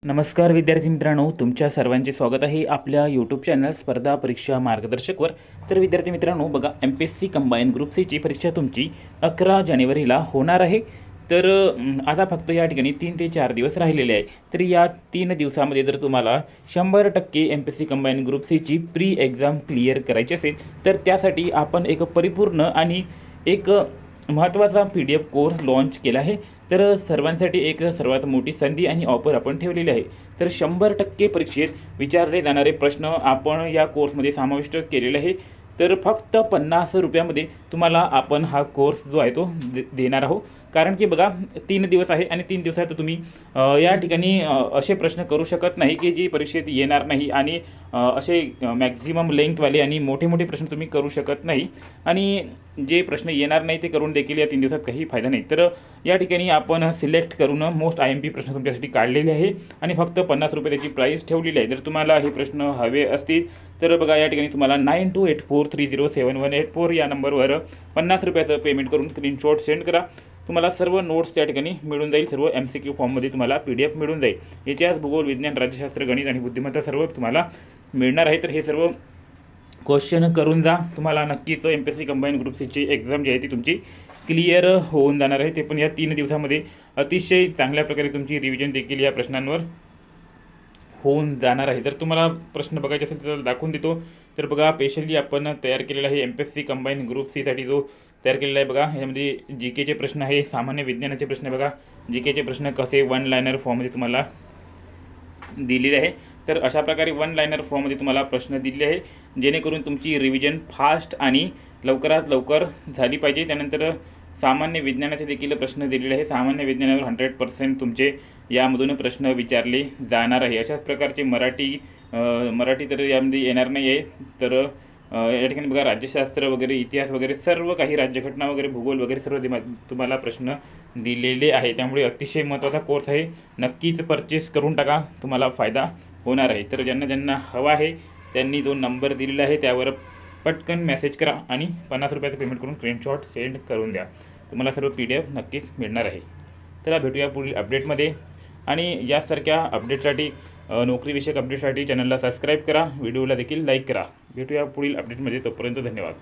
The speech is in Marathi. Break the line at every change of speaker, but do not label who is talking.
नमस्कार विद्यार्थी मित्रांनो, तुमच्या सर्वांचे स्वागत आहे आपल्या यूट्यूब चॅनल स्पर्धा परीक्षा मार्गदर्शकवर. तर विद्यार्थी मित्रांनो बघा, MPSC कंबाईन ग्रुप सीची परीक्षा तुमची 11 जानेवारीला होणार आहे. तर आता फक्त या ठिकाणी 3 ते 4 दिवस राहिलेले आहे. तर या 3 दिवसामध्ये जर तुम्हाला 100% MPSC कंबाईन ग्रुप सीची प्री एक्झाम क्लिअर करायची असेल तर त्यासाठी आपण एक परिपूर्ण आणि एक महत्त्वाचा PDF कोर्स लॉन्च केला आहे. तर सर्वांसाठी एक सर्वात मोठी संधी आणि ऑफर आपण ठेवलेली आहे. तर 100% परीक्षेत विचारले जाणारे प्रश्न आपण या कोर्समध्ये समाविष्ट केलेले आहे. तर फक्त 50 रुपयामध्ये तुम्हाला आपण हा कोर्स जो आहे तो देणार आहोत. कारण की बघा, 3 दिवस आहे आणि 3 दिवसात तुम्ही या ठिकाणी असे प्रश्न करू शकत नाही की जी परीक्षेत येणार नाही आणि असे मॅक्झिमम लेंथवाले आणि मोठे मोठे प्रश्न तुम्ही करू शकत नाही आणि जे प्रश्न येणार नाही ते करून देखील या 3 दिवसात काही फायदा नाही. तर या ठिकाणी आपण सिलेक्ट करून मोस्ट IMP प्रश्न तुमच्यासाठी काढलेले आहे आणि फक्त 50 रुपये त्याची प्राईस ठेवलेली आहे. जर तुम्हाला हे प्रश्न हवे असतील तर बघा, या ठिकाणी तुम्हाला 9284307184 या नंबरवर 50 रुपयाचं पेमेंट करून स्क्रीनशॉट सेंड करा. तुम्हाला सर्व नोट्स त्या ठिकाणी मिळून जाईल. सर्व MCQ फॉर्ममध्ये तुम्हाला PDF मिळून जाईल. इतिहास, भूगोल, विज्ञान, राज्यशास्त्र, गणित आणि बुद्धिमत्ता सर्व तुम्हाला मिळणार आहे. तर हे सर्व क्वेश्चन करून जा. तुम्हाला नक्कीच MPSC कंबाईन ग्रुप सीची एक्झाम जी आहे ती तुमची क्लिअर होऊन जाणार आहे. ते पण या 3 दिवसामध्ये अतिशय चांगल्या प्रकारे तुमची रिव्हिजन देखील या प्रश्नांवर होऊन जाणार आहे. तर तुम्हाला प्रश्न बघायचे असेल तर दाखवून देतो. तर बघा, स्पेशली आपण तयार केलेला आहे MPSC कंबाईन ग्रुप सीसाठी जो तयार केलेला आहे. बघा, ह्यामध्ये GKचे प्रश्न आहे, सामान्य विज्ञानाचे प्रश्न. बघा, GKचे प्रश्न कसे 1 लायनर फॉर्ममध्ये तुम्हाला दिलेले आहे. तर अशा प्रकारे 1 लायनर फॉर्ममध्ये तुम्हाला प्रश्न दिले आहे, जेणेकरून तुमची रिव्हिजन फास्ट आणि लवकरात लवकर झाली पाहिजे. त्यानंतर सामान्य विज्ञानाचे देखील प्रश्न दिलेले आहे. सामान्य विज्ञानावर 100% तुमचे यामधून प्रश्न विचारले जाणार आहे. अशाच प्रकारचे मराठी तर यामध्ये येणार नाही आहे. तर या ठिकाणी बघा, राज्यशास्त्र वगैरे, इतिहास वगैरे सर्व काही, राज्यघटना वगैरे, भूगोल वगैरे सर्व तुम्हाला प्रश्न दिलेले आहे. त्यामुळे अतिशय महत्त्वाचा कोर्स आहे. नक्कीच परचेस करून टाका, तुम्हाला फायदा होणार आहे. तर ज्यांना हवा आहे त्यांनी जो नंबर दिलेला आहे त्यावर पटकन मेसेज करा आणि 50 रुपयाचं पेमेंट करून स्क्रीनशॉट सेंड करून द्या. तुम्हाला सर्व PDF नक्कीच मिळणार आहे. तर भेटूया पुढील अपडेटमध्ये. आणि यासारख्या अपडेटसाठी, नोकरीविषयक अपडेटसाठी चॅनलला सबस्क्राईब करा, व्हिडिओला देखील लाईक करा. भेटूया पुढील अपडेटमध्ये. तोपर्यंत धन्यवाद.